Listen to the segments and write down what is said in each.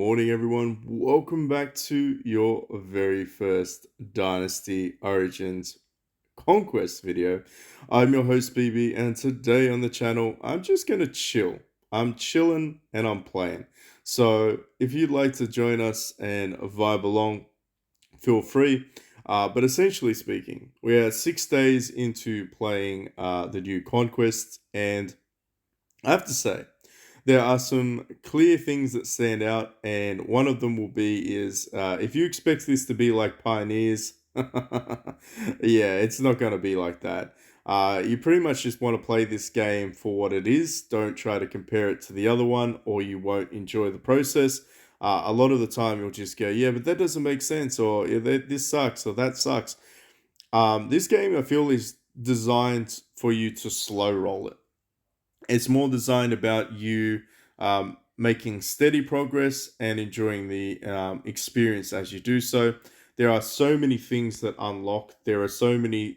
morning, everyone. Welcome back to your very first Dynasty Origins Conquest video. I'm your host, BB, and today on the channel, I'm just going to chill. I'm chilling and I'm playing. So if you'd like to join us and vibe along, feel free. But essentially speaking, we are 6 days into playing the new Conquest, and I have to say, there are some clear things that stand out, and one of them will be is if you expect this to be like Pioneers, yeah, it's not going to be like that. You pretty much just want to play this game for what it is. Don't try to compare it to the other one, or you won't enjoy the process. A lot of the time, you'll just go, yeah, but that doesn't make sense, or yeah, this sucks, or that sucks. This game, I feel, is designed for you to slow roll it. It's more designed about you making steady progress and enjoying the experience as you do so. There are so many things that unlock. There are so many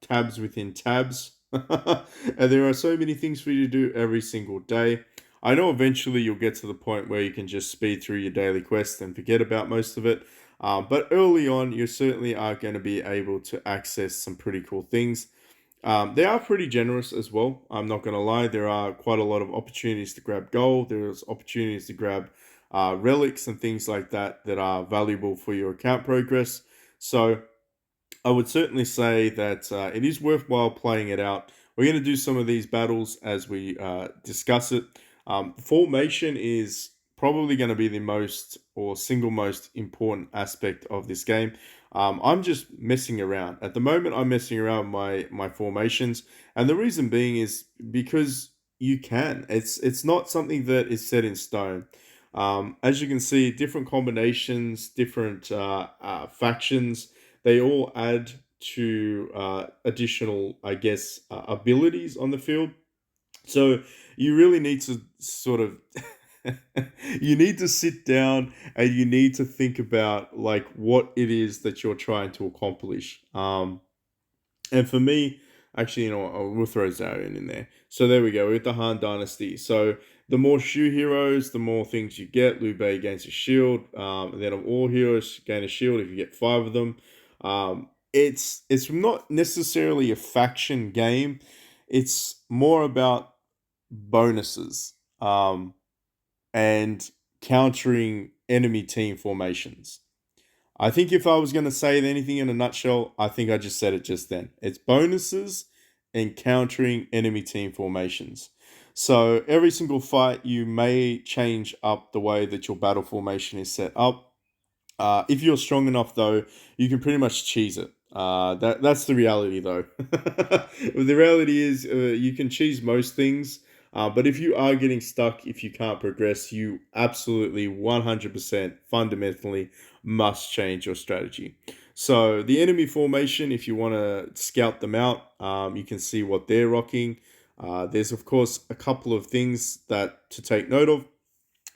tabs within tabs. And there are so many things for you to do every single day. I know eventually you'll get to the point where you can just speed through your daily quest and forget about most of it. But early on, you certainly are going to be able to access some pretty cool things. They are pretty generous as well. I'm not going to lie. There are quite a lot of opportunities to grab gold. There's opportunities to grab relics and things like that that are valuable for your account progress. So I would certainly say that it is worthwhile playing it out. We're going to do some of these battles as we discuss it. Formation is probably going to be the most or single most important aspect of this game. I'm just messing around. At the moment, I'm messing around with my formations. And the reason being is because you can. It's not something that is set in stone. As you can see, different combinations, different factions, they all add to additional, I guess, abilities on the field. So you really need to sort of you need to sit down and you need to think about like what it is that you're trying to accomplish. And for me, actually, we'll throw Zarian in there. So there we go with the Han Dynasty. So the more shoe heroes, the more things you get. Liu Bei gains a shield, and then of all heroes gain a shield if you get 5 of them. It's not necessarily a faction game. It's more about bonuses and countering enemy team formations. I think if I was going to say anything in a nutshell, I think I just said it just then. It's bonuses and countering enemy team formations. So every single fight, you may change up the way that your battle formation is set up. If you're strong enough, though, you can pretty much cheese it. That's the reality, though. The reality is, you can cheese most things, but if you are getting stuck, if you can't progress, you absolutely 100% fundamentally must change your strategy. So the enemy formation, if you want to scout them out, you can see what they're rocking. There's of course a couple of things that to take note of.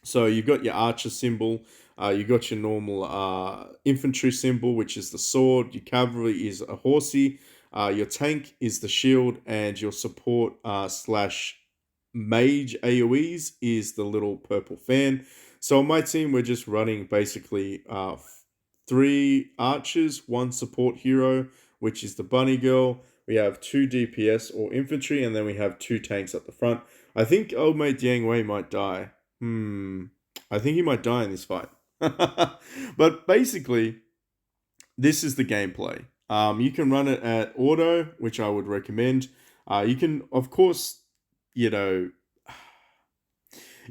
So you've got your archer symbol, you got your normal infantry symbol, which is the sword. Your cavalry is a horsey. Your tank is the shield, and your support slash mage AoEs is the little purple fan. So on my team, we're just running basically 3 archers, 1 support hero, which is the bunny girl. We have 2 DPS or infantry, and then we have 2 tanks at the front. I think old mate Yang Wei might die. I think he might die in this fight. But basically, this is the gameplay. You can run it at auto, which I would recommend. You can, of course, you know,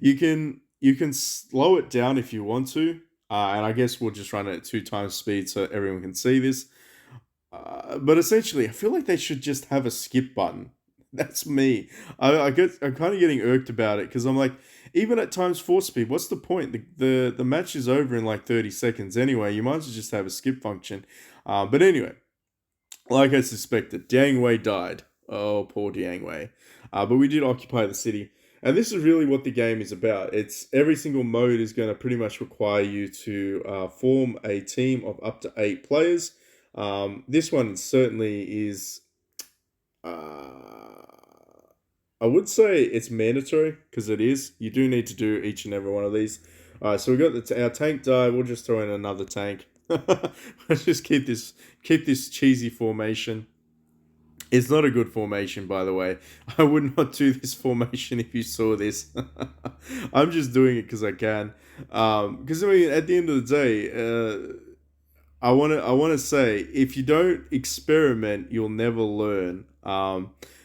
you can slow it down if you want to, and I guess we'll just run it at 2 times speed so everyone can see this. But essentially, I feel like they should just have a skip button. That's me. I'm kind of getting irked about it because I'm like, even at times 4 speed, what's the point? The match is over in like 30 seconds anyway. You might as well just have a skip function. But anyway, like I suspected, Diang Wei died. Oh, poor Diang Wei. But we did occupy the city. And this is really what the game is about. It's every single mode is going to pretty much require you to form a team of up to 8 players. This one certainly is. Uh, I would say it's mandatory because it is. You do need to do each and every one of these. All right, so we got our tank died. We'll just throw in another tank. Let's just keep this cheesy formation. It's not a good formation, by the way. I would not do this formation if you saw this. I'm just doing it because I can. Because I mean, at the end of the day, I want to say if you don't experiment, you'll never learn.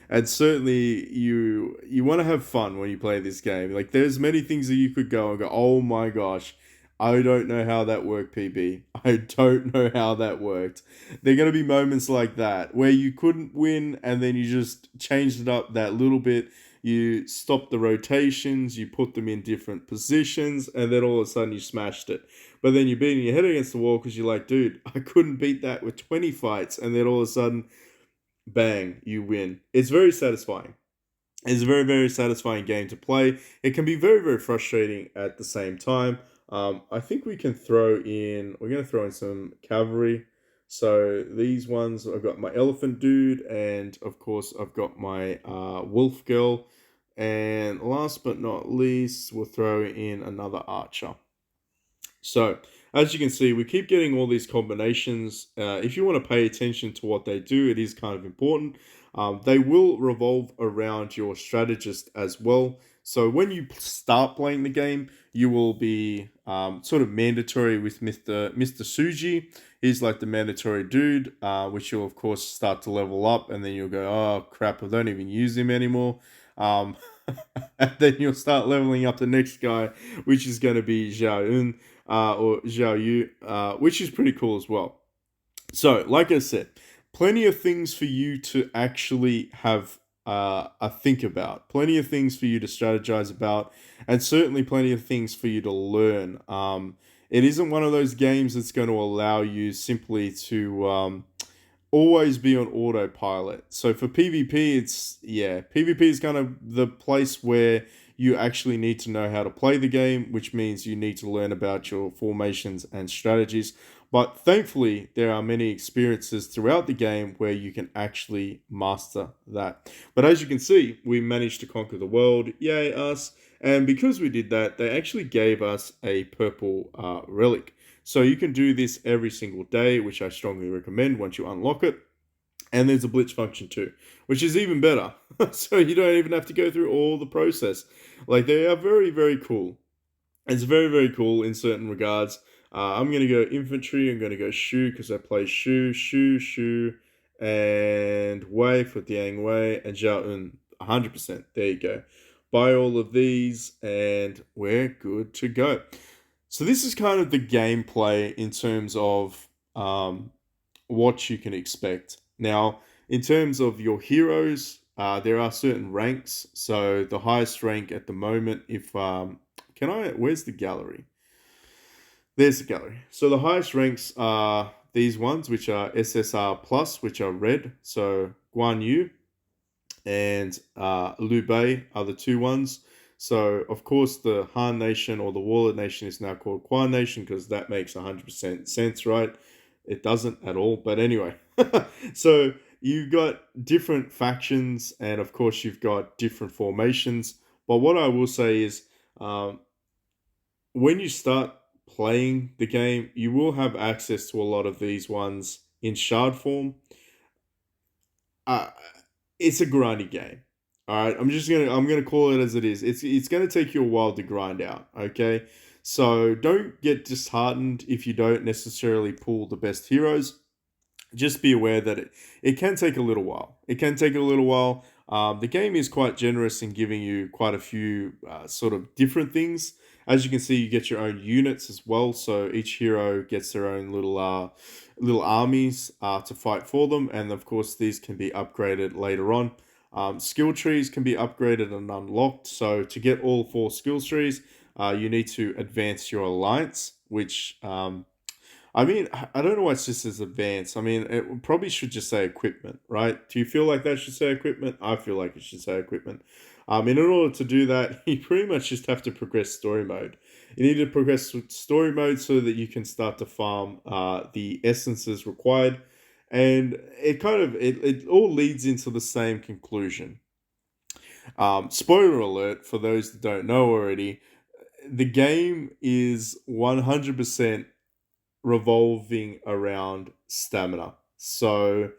And certainly you want to have fun when you play this game. Like there's many things that you could go and go, oh my gosh, I don't know how that worked, PB. I don't know how that worked. There are gonna be moments like that where you couldn't win, and then you just changed it up that little bit. You stopped the rotations, you put them in different positions, and then all of a sudden you smashed it. But then you're beating your head against the wall because you're like, dude, I couldn't beat that with 20 fights. And then all of a sudden, bang, you win. It's very satisfying. It's a very, very satisfying game to play. It can be very, very frustrating at the same time. I think we're going to throw in some cavalry. So these ones, I've got my elephant dude, and of course, I've got my wolf girl. And last but not least, we'll throw in another archer. So, as you can see, we keep getting all these combinations. If you want to pay attention to what they do, it is kind of important. They will revolve around your strategist as well. So, when you start playing the game, you will be sort of mandatory with Mr. Suji. He's like the mandatory dude, which you'll, of course, start to level up, and then you'll go, oh crap, I don't even use him anymore. Um, and then you'll start leveling up the next guy, which is going to be Zhao Yun or Xiao Yu, which is pretty cool as well. So, like I said, plenty of things for you to actually have a think about, plenty of things for you to strategize about, and certainly plenty of things for you to learn. It isn't one of those games that's going to allow you simply to always be on autopilot. So for PvP, PvP is kind of the place where you actually need to know how to play the game, which means you need to learn about your formations and strategies. But thankfully, there are many experiences throughout the game where you can actually master that. But as you can see, we managed to conquer the world. Yay, us. And because we did that, they actually gave us a purple relic. So you can do this every single day, which I strongly recommend once you unlock it. And there's a blitz function too, which is even better. So you don't even have to go through all the process. Like they are very, very cool. It's very, very cool in certain regards. I'm going to go infantry. I'm going to go Shu because I play Shu, Shu, Shu, and Wei for Diang Wei, and Zhao Un 100%. There you go. Buy all of these, and we're good to go. So this is kind of the gameplay in terms of what you can expect. Now, in terms of your heroes, there are certain ranks. So the highest rank at the moment, if where's the gallery? There's the gallery. So the highest ranks are these ones, which are SSR plus, which are red. So Guan Yu and Liu Bei are the two ones. So, of course, the Han Nation or the Warlord Nation is now called Quan Nation because that makes 100% sense, right? It doesn't at all. But anyway, so you've got different factions and, of course, you've got different formations. But what I will say is um, when you start playing the game, you will have access to a lot of these ones in shard form. Uh, it's a grindy game. All right, I'm gonna call it as it is. It's gonna take you a while to grind out. Okay, so don't get disheartened if you don't necessarily pull the best heroes. Just be aware that it can take a little while. It can take a little while. The game is quite generous in giving you quite a few sort of different things. As you can see, you get your own units as well. So each hero gets their own little armies to fight for them, and of course these can be upgraded later on. Skill trees can be upgraded and unlocked. So to get all four skill trees, you need to advance your alliance, which I mean, I don't know why it just says advanced. I mean, it probably should just say equipment, right? Do you feel like that should say equipment? I feel like it should say equipment. In order to do that, you pretty much just have to progress story mode. You need to progress with story mode so that you can start to farm the essences required. And it all leads into the same conclusion. Spoiler alert for those that don't know already, the game is 100% revolving around stamina. So,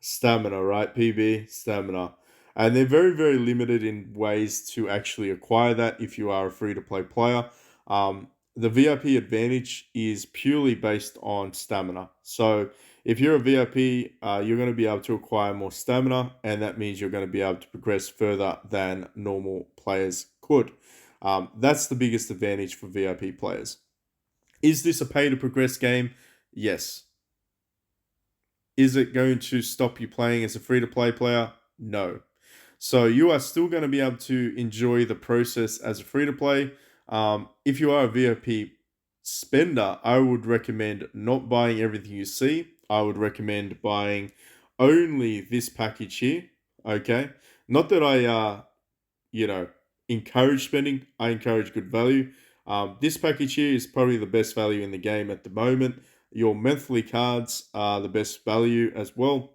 stamina, right? PB, stamina. And they're very, very limited in ways to actually acquire that if you are a free to play player. The VIP advantage is purely based on stamina. So, if you're a VIP, you're going to be able to acquire more stamina, and that means you're going to be able to progress further than normal players could. That's the biggest advantage for VIP players. Is this a pay to progress game? Yes. Is it going to stop you playing as a free to play player? No. So you are still going to be able to enjoy the process as a free to play. If you are a VIP spender, I would recommend not buying everything you see. I would recommend buying only this package here. Okay. Not that I you know, encourage spending. I encourage good value. This package here is probably the best value in the game at the moment. Your monthly cards are the best value as well.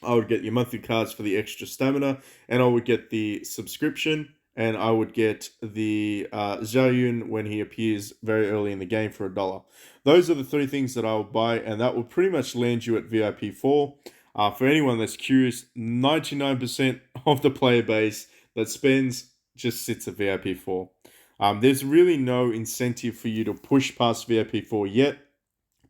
I would get your monthly cards for the extra stamina, and I would get the subscription, and I would get the Zhao when he appears very early in the game for $1. Those are the three things that I will buy, and that will pretty much land you at VIP 4. For anyone that's curious, 99% of the player base that spends just sits at VIP 4. There's really no incentive for you to push past VIP 4 yet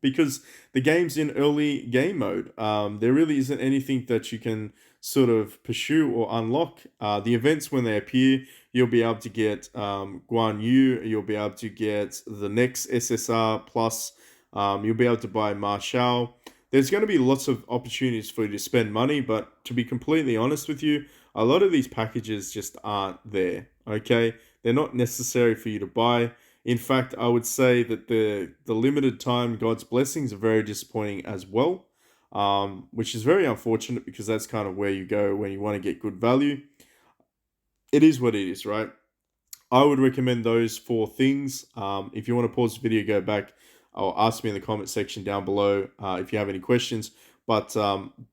because the game's in early game mode. There really isn't anything that you can sort of pursue or unlock. The events, when they appear, you'll be able to get Guan Yu, you'll be able to get the next SSR plus, you'll be able to buy Marshall. There's going to be lots of opportunities for you to spend money, but to be completely honest with you, a lot of these packages just aren't there. Okay, they're not necessary for you to buy. In fact, I would say that the limited time God's blessings are very disappointing as well, which is very unfortunate because that's kind of where you go when you want to get good value. It is what it is, right? I would recommend those four things. If you want to pause the video, go back, or ask me in the comment section down below if you have any questions. But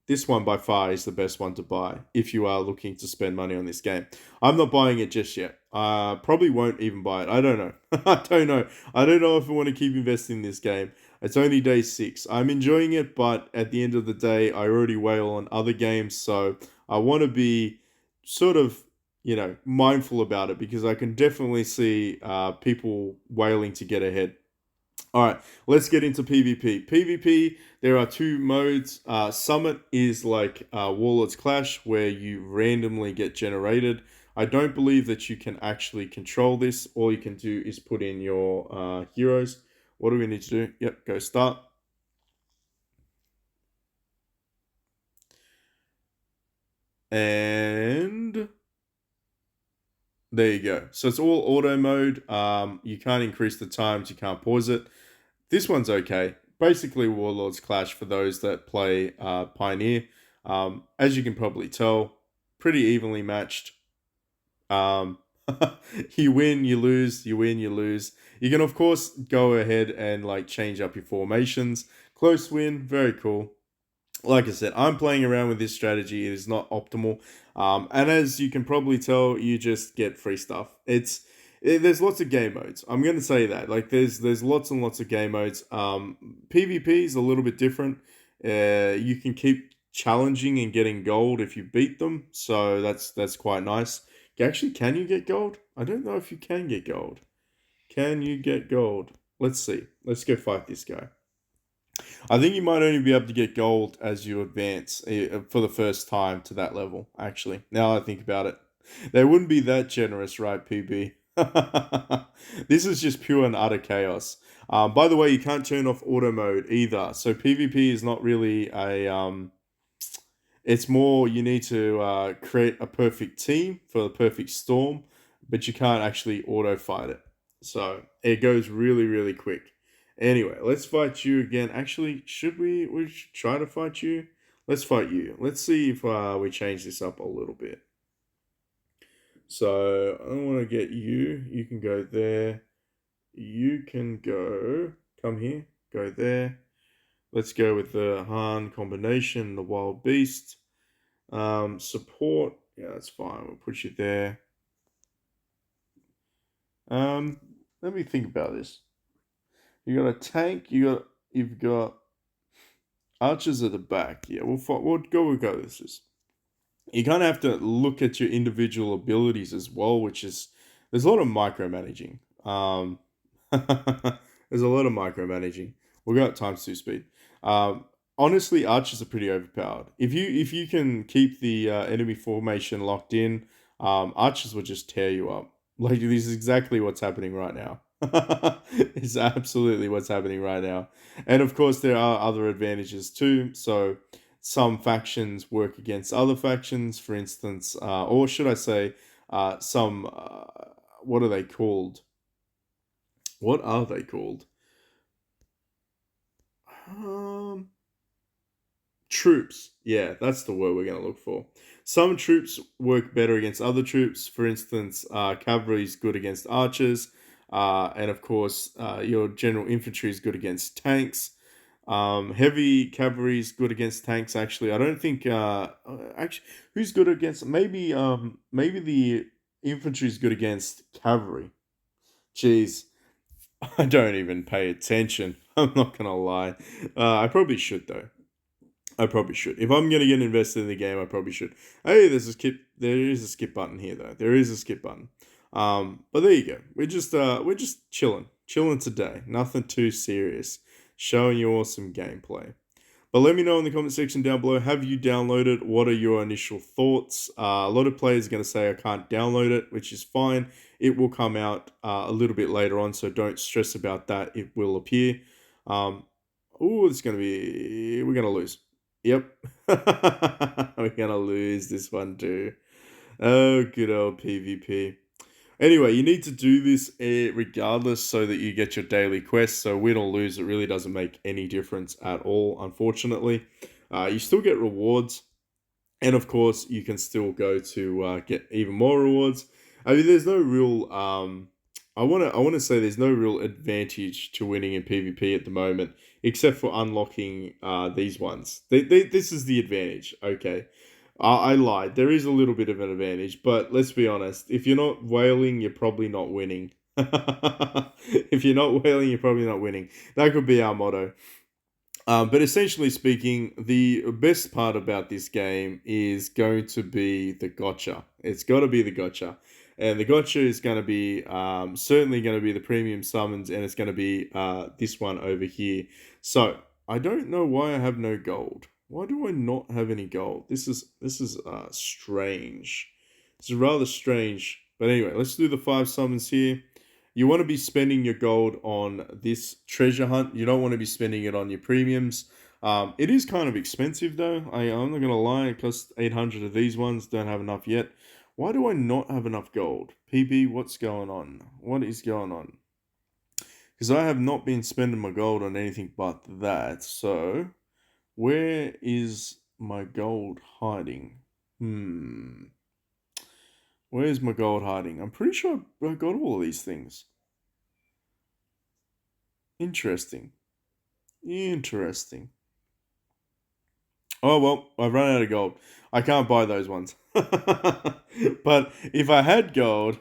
this one by far is the best one to buy if you are looking to spend money on this game. I'm not buying it just yet. Probably won't even buy it. I don't know. I don't know. I don't know if I want to keep investing in this game. It's only day 6. I'm enjoying it, but at the end of the day, I already wail on other games. So I want to be sort of mindful about it because I can definitely see people wailing to get ahead. All right, let's get into PvP. PvP, there are two modes. Summit is like Warlord's Clash, where you randomly get generated. I don't believe that you can actually control this. All you can do is put in your heroes. What do we need to do? Yep, go start. And there you go. So it's all auto mode. You can't increase the times. You can't pause it. This one's okay. Basically, Warlords Clash for those that play Pioneer. As you can probably tell, pretty evenly matched. Um, you win, you lose, you win, you lose. You can, of course, go ahead and like change up your formations. Close win, very cool. Like I said, I'm playing around with this strategy. It is not optimal. And as you can probably tell, you just get free stuff. There's lots of game modes. I'm gonna say that. Like there's lots and lots of game modes. PvP is a little bit different. You can keep challenging and getting gold if you beat them. So that's quite nice. Actually, can you get gold? I don't know if you can get gold. Can you get gold? Let's see. Let's go fight this guy. I think you might only be able to get gold as you advance for the first time to that level, actually. Now I think about it. They wouldn't be that generous, right, PB? This is just pure and utter chaos. By the way, you can't turn off auto mode either. So PvP is not really it's more you need to create a perfect team for the perfect storm, but you can't actually auto fight it. So it goes really, really quick. Anyway, let's fight you again. Actually, we should try to fight you? Let's fight you. Let's see if we change this up a little bit. So I want to get you. You can go there. You can come here, go there. Let's go with the Han combination, the Wild Beast. Support, yeah, that's fine. We'll put you there. Um, Let me think about this. You got a tank. You've got archers at the back. Yeah, we'll go with this. You kind of have to look at your individual abilities as well, which is there's a lot of micromanaging. There's a lot of micromanaging. We'll go at times two speed. Um, Honestly, archers are pretty overpowered. If you can keep the enemy formation locked in, archers will just tear you up. Like this is exactly what's happening right now. It's absolutely what's happening right now, and of course there are other advantages too. So some factions work against other factions, for instance, or should I say, some what are they called? What are they called? Um, Troops. Yeah, that's the word we're going to look for. Some troops work better against other troops. For instance, cavalry is good against archers, and of course, your general infantry is good against tanks. Heavy cavalry is good against tanks. Actually, I don't think. Actually, who's good against? Maybe the infantry is good against cavalry. Jeez, I don't even pay attention. I'm not gonna lie. I probably should though. I probably should. If I'm gonna get invested in the game, I probably should. Hey, there's a skip. There is a skip button here, though. There is a skip button. But there you go. We're just chilling today. Nothing too serious. Showing you all some gameplay. But let me know in the comment section down below. Have you downloaded? What are your initial thoughts? A lot of players are going to say I can't download it, which is fine. It will come out a little bit later on, so don't stress about that. It will appear. Um, oh, it's going to be. We're going to lose. Yep. We're going to lose this one too. Oh, good old PvP. Anyway, you need to do this regardless so that you get your daily quests. So win or lose, it really doesn't make any difference at all, unfortunately. You still get rewards, and of course, you can still go to get even more rewards. I mean, there's no real. I want to say there's no real advantage to winning in PvP at the moment, except for unlocking these ones. This is the advantage. Okay, I lied. There is a little bit of an advantage, but let's be honest. If you're not whaling, you're probably not winning. If you're not whaling, you're probably not winning. That could be our motto. But essentially speaking, the best part about this game is going to be the gotcha. It's got to be the gotcha. And the gotcha is going to be certainly going to be the premium summons, and it's going to be this one over here. So I don't know why I have no gold. Why do I not have any gold? This is strange. This is rather strange. But anyway, let's do the 5 summons here. You want to be spending your gold on this treasure hunt. You don't want to be spending it on your premiums. It is kind of expensive though. I'm not going to lie. It costs 800 of these ones. Don't have enough yet. Why do I not have enough gold? PB, what's going on? What is going on? Because I have not been spending my gold on anything but that. So, where is my gold hiding? Where's my gold hiding? I'm pretty sure I got all of these things. Interesting. Interesting. Oh well, I've run out of gold. I can't buy those ones. But if I had gold,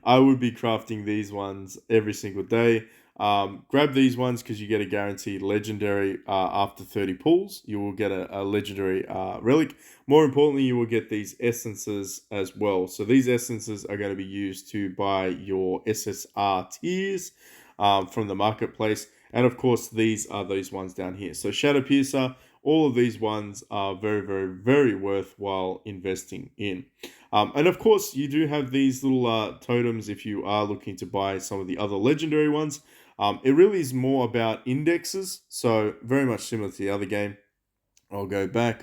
I would be crafting these ones every single day. Grab these ones because you get a guaranteed legendary after 30 pulls. You will get a legendary relic. More importantly, you will get these essences as well. So these essences are going to be used to buy your SSR tiers from the marketplace. And of course, these are those ones down here. So Shadow Piercer, all of these ones are very, very, very worthwhile investing in. And of course, you do have these little totems if you are looking to buy some of the other legendary ones. It really is more about indexes, so very much similar to the other game. I'll go back.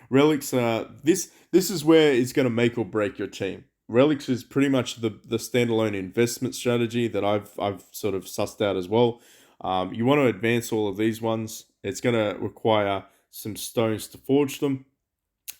Relics, this is where it's going to make or break your team. Relics is pretty much the standalone investment strategy that I've sort of sussed out as well. You want to advance all of these ones. It's going to require some stones to forge them.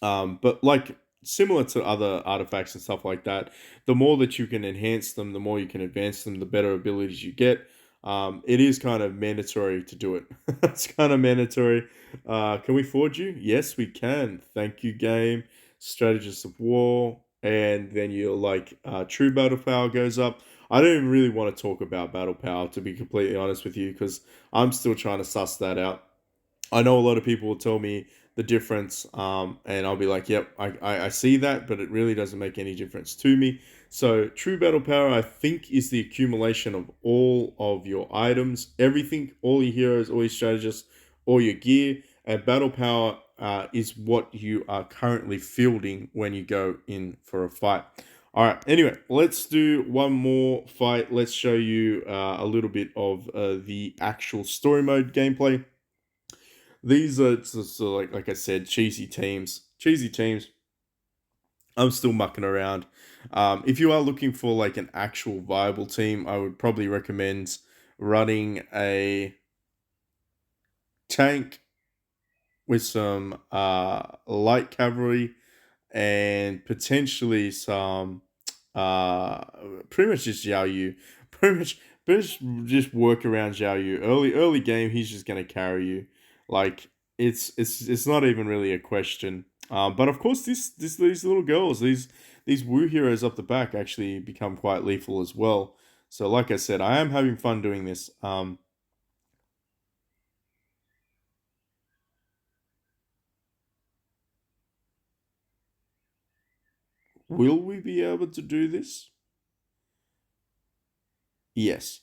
But like similar to other artifacts and stuff like that, the more that you can enhance them, the more you can advance them, the better abilities you get. It is kind of mandatory to do it. It's kind of mandatory. Can we forge you? Yes, we can. Thank you, game. Strategist of War. and then your true battle power goes up. I don't even really want to talk about battle power, to be completely honest with you, because I'm still trying to suss that out. I know a lot of people will tell me the difference, and I'll be like, yep, I see that, but it really doesn't make any difference to me. So, true battle power, I think, is the accumulation of all of your items, everything, all your heroes, all your strategists, all your gear, and battle power is what you are currently fielding when you go in for a fight. All right, anyway, let's do one more fight. Let's show you a little bit of the actual story mode gameplay. These are so like I said, cheesy teams. Cheesy teams. I'm still mucking around. If you are looking for like an actual viable team, I would probably recommend running a tank with some light cavalry and potentially some uh pretty much just Xiao Yu. Pretty much just work around Xiao Yu. Early game, he's just gonna carry you. Like it's not even really a question. But of course these little girls, these Wu heroes up the back actually become quite lethal as well. So like I said, I am having fun doing this. Will we be able to do this? Yes.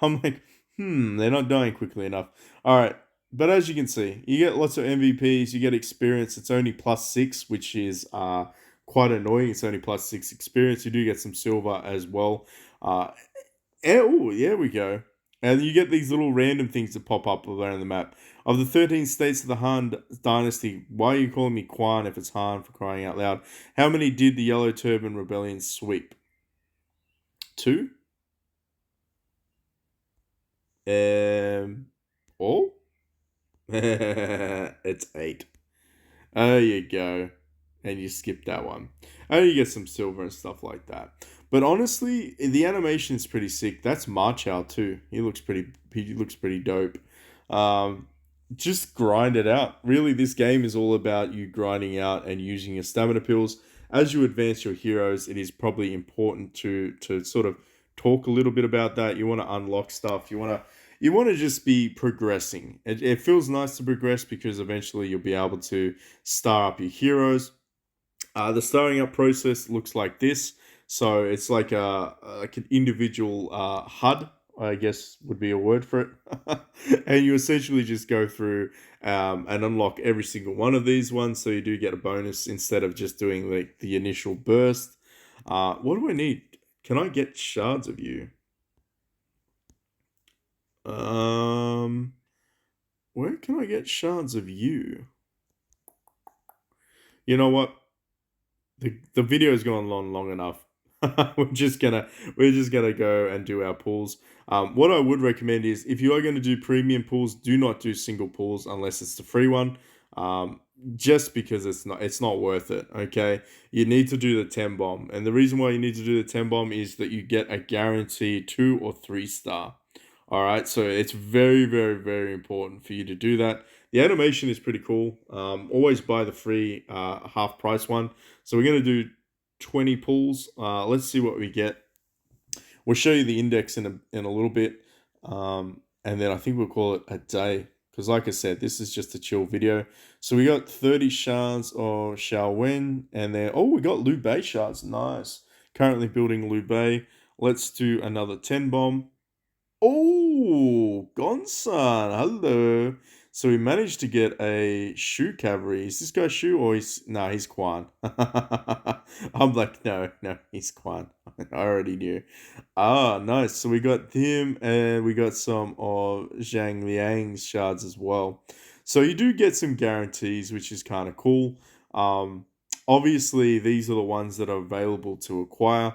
I'm like, they're not dying quickly enough. All right. But as you can see, you get lots of MVPs, you get experience. It's only +6, which is quite annoying. It's only +6 experience. You do get some silver as well. Uh, oh, there we go. And you get these little random things that pop up around the map. Of the 13 states of the Han Dynasty, why are you calling me Quan if it's Han, for crying out loud? How many did the Yellow Turban Rebellion sweep? Two? All? It's 8. There you go. And you skip that one. And you get some silver and stuff like that. But honestly, the animation is pretty sick. That's Marchow too. He looks pretty dope. Um, just grind it out. Really, this game is all about you grinding out and using your stamina pills. As you advance your heroes, it is probably important to sort of talk a little bit about that. You want to unlock stuff. You want to just be progressing. It feels nice to progress because eventually you'll be able to star up your heroes. The starting up process looks like this. So it's like an individual HUD, I guess would be a word for it. And you essentially just go through and unlock every single one of these ones. So you do get a bonus instead of just doing like the initial burst. What do I need? Can I get shards of you? Um, where can I get shards of you? You know what? The video's gone long enough. we're just gonna go and do our pulls. What I would recommend is if you are going to do premium pulls, do not do single pulls unless it's the free one. Um, just because it's not worth it. Okay, you need to do the 10 bomb, and the reason why you need to do the 10 bomb is that you get a guaranteed 2 or 3 star. All right, so it's very important for you to do that. The animation is pretty cool. Always buy the free half price one. So we're going to do 20 pulls. Let's see what we get. We'll show you the index in a little bit. And then I think we'll call it a day. Because like I said, this is just a chill video. So we got 30 shards of Xiaowen. And then, oh, we got Liu Bei shards. Nice. Currently building Liu Bei. Let's do another 10 bomb. Oh, Gonsan, hello. So we managed to get a Shu cavalry. Is this guy Shu or he's Quan. I'm like, no, he's Quan. I already knew. Ah, nice. So we got him and we got some of Zhang Liang's shards as well. So you do get some guarantees, which is kind of cool. Um, Obviously, these are the ones that are available to acquire.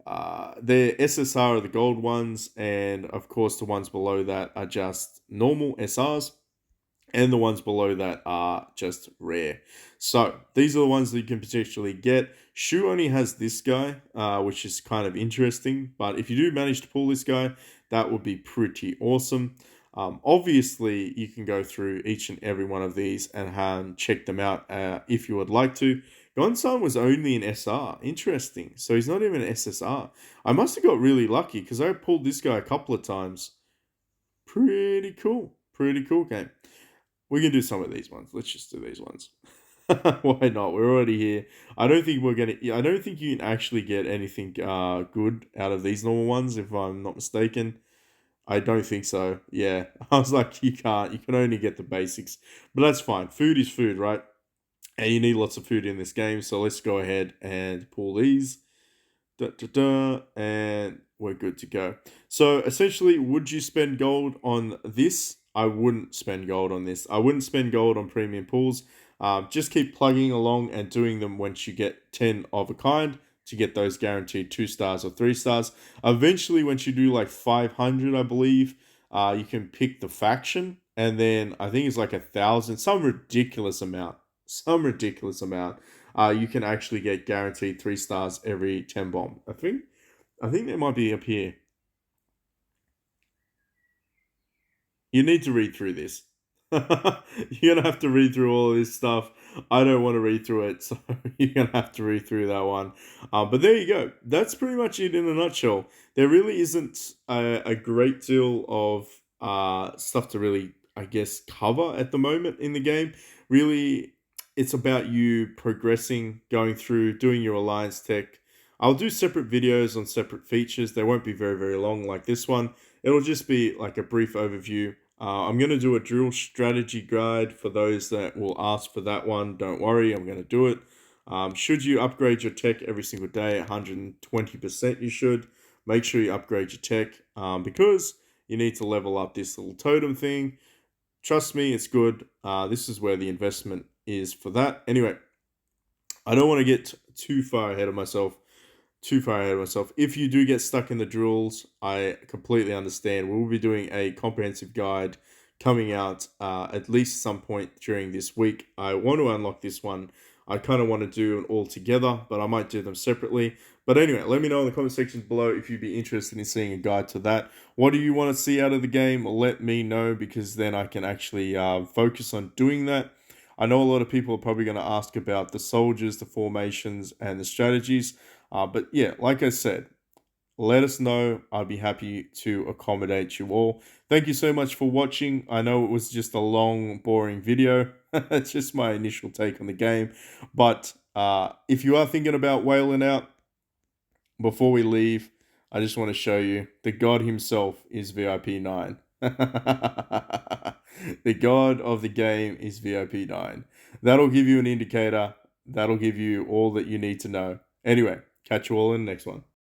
The SSR are the gold ones, and of course, the ones below that are just normal SRs, and the ones below that are just rare. So these are the ones that you can potentially get. Shu only has this guy, which is kind of interesting, but if you do manage to pull this guy, that would be pretty awesome. Obviously, you can go through each and every one of these and check them out if you would like to. Gonsan was only an SR. Interesting. So he's not even an SSR. I must have got really lucky because I pulled this guy a couple of times. Pretty cool. Pretty cool game. We can do some of these ones. Let's just do these ones. Why not? We're already here. I don't think we're gonna. I don't think you can actually get anything good out of these normal ones, if I'm not mistaken. I don't think so. Yeah, I was like, you can't. You can only get the basics, but that's fine. Food is food, right? And you need lots of food in this game. So let's go ahead and pull these. And we're good to go. So essentially, would you spend gold on this? I wouldn't spend gold on this. I wouldn't spend gold on premium pools. Just keep plugging along and doing them once you get 10 of a kind to get those guaranteed 2 stars or 3 stars. Eventually, once you do like 500, I believe, you can pick the faction. And then I think it's like 1,000, some ridiculous amount. Some ridiculous amount, you can actually get guaranteed 3 stars every 10 bomb. I think they might be up here. You need to read through this. You're gonna have to read through all of this stuff. I don't want to read through it, so you're gonna have to read through that one. But there you go. That's pretty much it in a nutshell. There really isn't a great deal of stuff to really, I guess, cover at the moment in the game. Really, it's about you progressing, going through, doing your alliance tech. I'll do separate videos on separate features. They won't be very, very long like this one. It'll just be like a brief overview. I'm going to do a drill strategy guide for those that will ask for that one. Don't worry, I'm going to do it. Should you upgrade your tech every single day, 120% you should. Make sure you upgrade your tech because you need to level up this little totem thing. Trust me, it's good. This is where the investment is for that. Anyway, I don't want to get too far ahead of myself. If you do get stuck in the drills, I completely understand. We will be doing a comprehensive guide coming out at least some point during this week. I want to unlock this one. I kind of want to do it all together, but I might do them separately. But anyway, let me know in the comment sections below if you'd be interested in seeing a guide to that. What do you want to see out of the game? Let me know, because then I can actually focus on doing that. I know a lot of people are probably going to ask about the soldiers, the formations, and the strategies. But yeah, like I said, let us know. I'd be happy to accommodate you all. Thank you so much for watching. I know it was just a long, boring video. It's just my initial take on the game. But if you are thinking about whaling out, before we leave, I just want to show you the god himself is VIP 9. The god of the game is VIP 9. That'll give you an indicator. That'll give you all that you need to know. Anyway, catch you all in the next one.